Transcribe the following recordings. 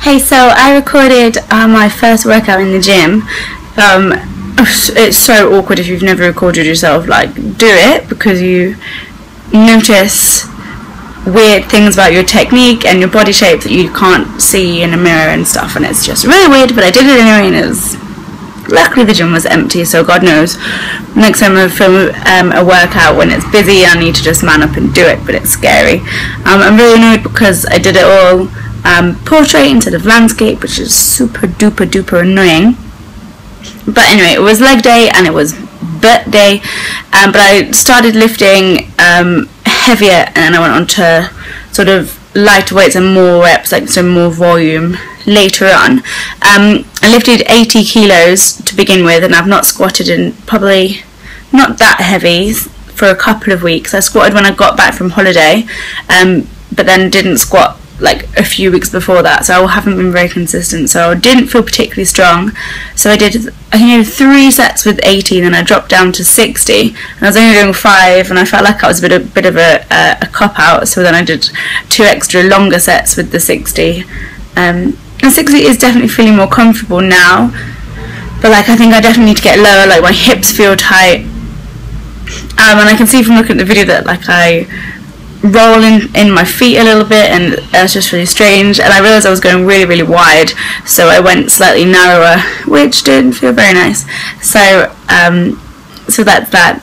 Hey, so I recorded my first workout in the gym. It's so awkward if you've never recorded yourself. Like, do it because you notice weird things about your technique and your body shape that you can't see in a mirror and stuff, and it's just really weird, but I did it anyway, and it was... Luckily the gym was empty, so God knows. Next time I film a workout when it's busy, I need to just man up and do it, but it's scary. I'm really annoyed because I did it all portrait instead of landscape, which is super duper annoying. But anyway, it was leg day and it was butt day, but I started lifting heavier, and then I went on to sort of lighter weights and more reps, like some more volume later on. I lifted 80 kilos to begin with, and I've not squatted in probably not that heavy for a couple of weeks. I squatted when I got back from holiday, but then didn't squat like a few weeks before that, so I haven't been very consistent, so I didn't feel particularly strong. So I think I did 3 sets with 80, and then I dropped down to 60, and I was only doing 5, and I felt like I was a bit of a cop out, so then I did 2 extra longer sets with the 60. And 60 is definitely feeling more comfortable now, but like I think I definitely need to get lower. Like my hips feel tight, and I can see from looking at the video that like I roll in my feet a little bit, and that's just really strange. And I realised I was going really wide, so I went slightly narrower, which didn't feel very nice. So so that's that.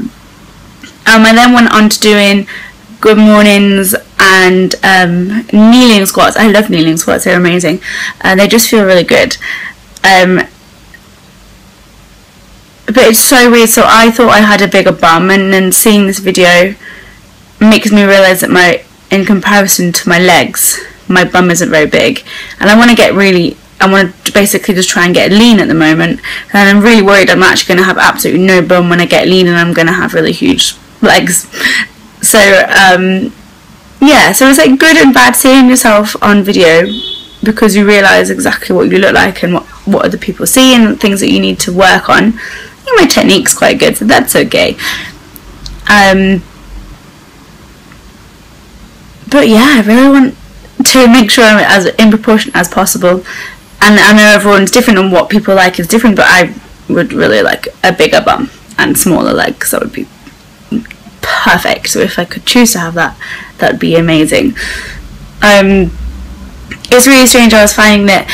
I then went on to doing good mornings and kneeling squats. I love kneeling squats, they're amazing, and they just feel really good. But it's so weird. So I thought I had a bigger bum, and then seeing this video makes me realise that in comparison to my legs, my bum isn't very big, and I want to basically just try and get lean at the moment, and I'm really worried I'm actually going to have absolutely no bum when I get lean, and I'm going to have really huge legs. So yeah, so it's like good and bad seeing yourself on video, because you realise exactly what you look like and what other people see and things that you need to work on. I think my technique's quite good, so that's okay. But yeah, I really want to make sure I'm as in proportion as possible, and I know everyone's different and what people like is different, but I would really like a bigger bum and smaller legs. That would be perfect. So if I could choose to have that, that would be amazing. It's really strange. I was finding that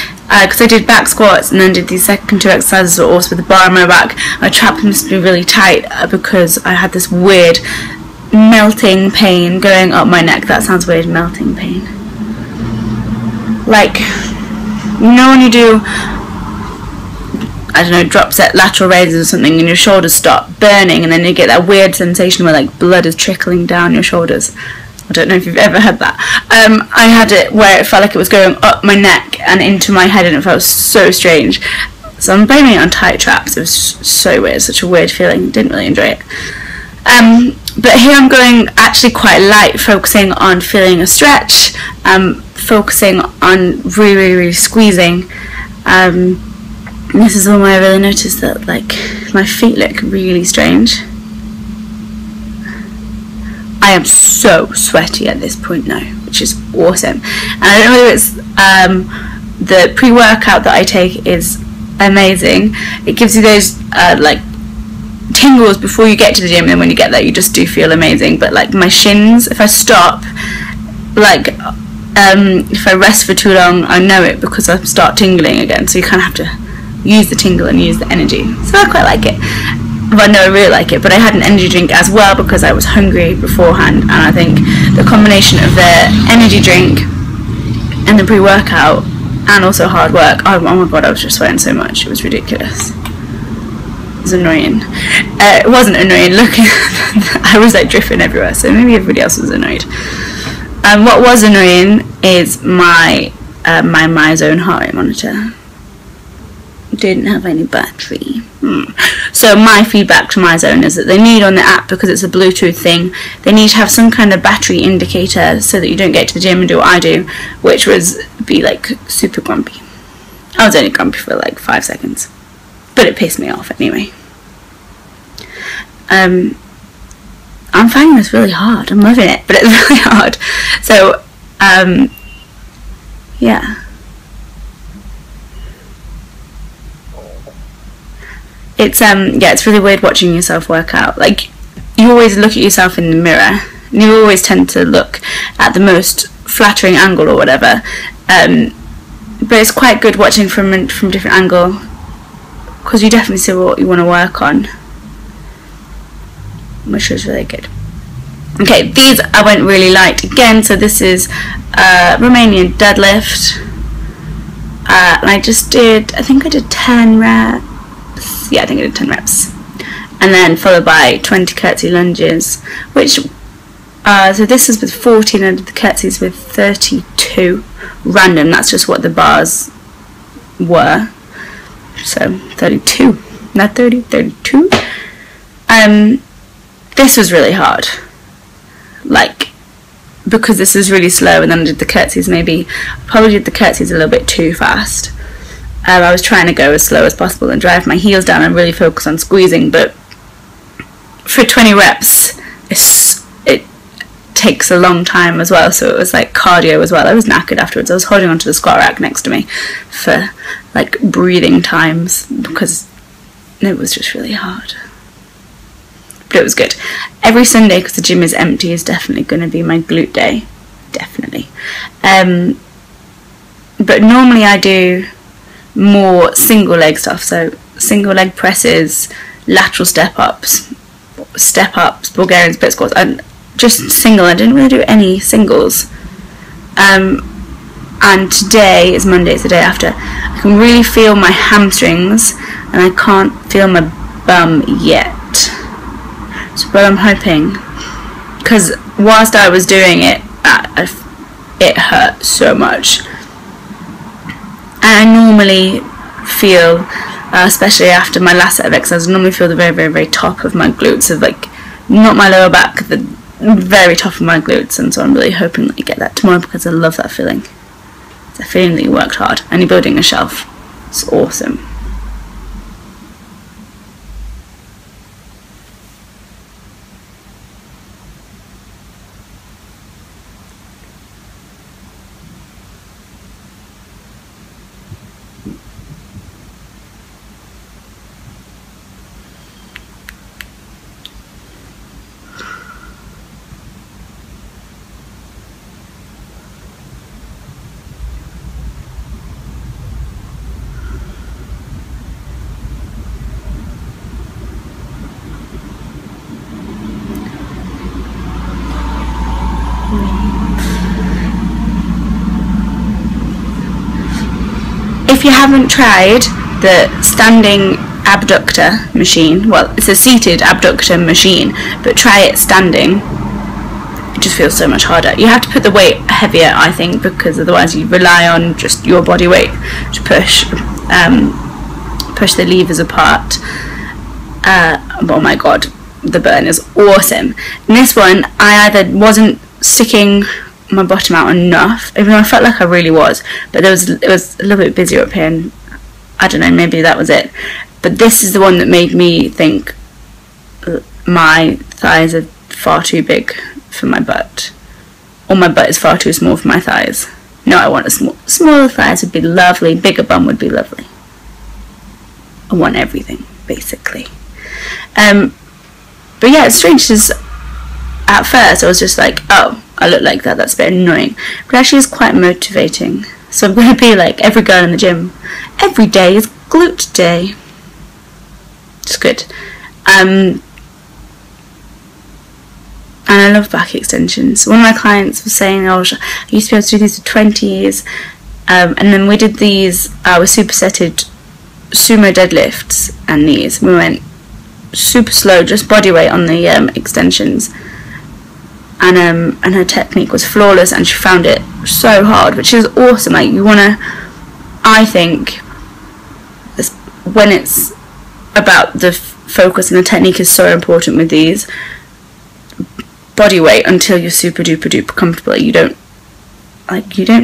because I did back squats and then did these second 2 exercises also with the bar on my back, my traps must be really tight because I had this weird melting pain going up my neck. That sounds weird, melting pain. Like, you know when you do, I don't know, drop set lateral raises or something, and your shoulders start burning, and then you get that weird sensation where like blood is trickling down your shoulders. I don't know if you've ever had that. I had it where it felt like it was going up my neck and into my head, and it felt so strange. So I'm blaming it on tight traps. It was so weird, such a weird feeling. Didn't really enjoy it. But here I'm going actually quite light, focusing on feeling a stretch, focusing on really squeezing. This is one where I really noticed that like my feet look really strange. I am so sweaty at this point now, which is awesome. And I don't know whether it's the pre-workout that I take is amazing. It gives you those like tingles before you get to the gym, and then when you get there you just do feel amazing. But like my shins, if I stop, like if I rest for too long, I know it because I start tingling again, so you kind of have to use the tingle and use the energy. So I quite like it. Well, no, I really like it, but I had an energy drink as well because I was hungry beforehand, and I think the combination of the energy drink and the pre-workout and also hard work, oh my god, I was just sweating so much, it was ridiculous. It was annoying. It wasn't annoying, look, I was like drifting everywhere, so maybe everybody else was annoyed. What was annoying is my my zone heart rate monitor didn't have any battery. So my feedback to my zone is that they need on the app, because it's a Bluetooth thing, they need to have some kind of battery indicator so that you don't get to the gym and do what I do, which was be like super grumpy. I was only grumpy for like 5 seconds, but it pissed me off anyway. I'm finding this really hard. I'm loving it, but it's really hard. So yeah, it's really weird watching yourself work out. Like, you always look at yourself in the mirror, and you always tend to look at the most flattering angle or whatever, but it's quite good watching from a different angle, because you definitely see what you want to work on, which is really good. Okay, these I went really light again. So this is Romanian deadlift, and I think I did 10 reps. Yeah, I think I did 10 reps, and then followed by 20 curtsy lunges, which so this is with 14, and the curtsies with 32 random. That's just what the bars were, so 32, not 30, 32. This was really hard, like, because this was really slow, and then I did the curtsies, probably did the curtsies a little bit too fast. I was trying to go as slow as possible and drive my heels down and really focus on squeezing, but for 20 reps it takes a long time as well, so it was like cardio as well. I was knackered afterwards. I was holding onto the squat rack next to me for like breathing times because it was just really hard. But it was good. Every Sunday, because the gym is empty, is definitely going to be my glute day. Definitely. But normally I do more single leg stuff. So single leg presses, lateral step ups, Bulgarian split squats, and just single. I didn't really do any singles. And today is Monday, it's the day after. I can really feel my hamstrings, and I can't feel my bum yet. So, but I'm hoping, because whilst I was doing it, it hurt so much. And I normally feel, especially after my last set of exercises, I normally feel the very, very, very top of my glutes, of like, not my lower back, the very top of my glutes. And so I'm really hoping that you get that tomorrow, because I love that feeling. It's that feeling that you worked hard and you're building a shelf. It's awesome. If you haven't tried the standing abductor machine, well, it's a seated abductor machine, but try it standing. It just feels so much harder. You have to put the weight heavier, I think, because otherwise you rely on just your body weight to push the levers apart. Oh my god, the burn is awesome. In this one, I either wasn't sticking my bottom out enough, even though I felt like I really was, but it was a little bit busier up here, and I don't know, maybe that was it. But this is the one that made me think my thighs are far too big for my butt, or my butt is far too small for my thighs. No, I want smaller thighs would be lovely, bigger bum would be lovely. I want everything, basically. But yeah, it's strange, because at first I was just like, oh, I look like that, that's a bit annoying. But actually it's quite motivating. So I'm going to be like every girl in the gym. Every day is glute day. It's good. And I love back extensions. One of my clients was saying, oh, I used to be able to do these with 20s. And then we did these with supersetted sumo deadlifts and knees. We went super slow, just body weight on the extensions. And her technique was flawless, and she found it so hard, which is awesome. Like, you wanna, I think, when it's about the focus and the technique is so important with these, body weight until you're super duper duper comfortable. You don't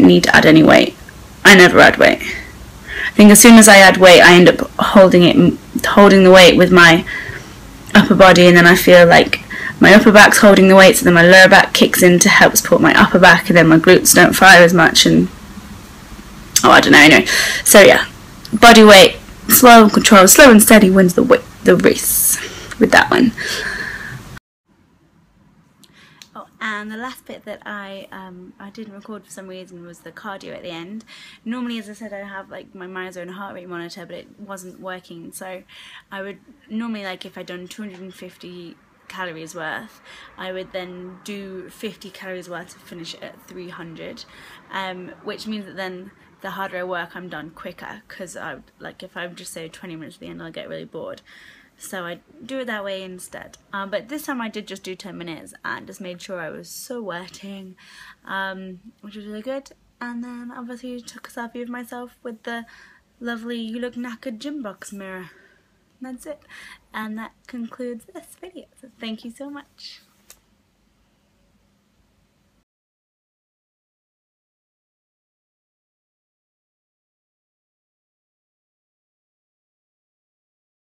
need to add any weight. I never add weight. I think as soon as I add weight, I end up holding the weight with my upper body, and then I feel like my upper back's holding the weight, so then my lower back kicks in to help support my upper back, and then my glutes don't fire as much, and oh, I don't know, anyway. So yeah, body weight slow and controlled. Slow and steady wins the race with that one. Oh, and the last bit that I didn't record for some reason was the cardio at the end. Normally, as I said, I have like my MyZone heart rate monitor, but it wasn't working. So I would normally, like, if I'd done 250 calories worth, I would then do 50 calories worth to finish at 300, which means that then the harder I work, I'm done quicker, because if I just say 20 minutes at the end, I'll get really bored. So I do it that way instead. But this time I did just do 10 minutes and just made sure I was sweating, which was really good. And then obviously took a selfie of myself with the lovely "you look knackered" gym box mirror. And that's it. And that concludes this video. So thank you so much.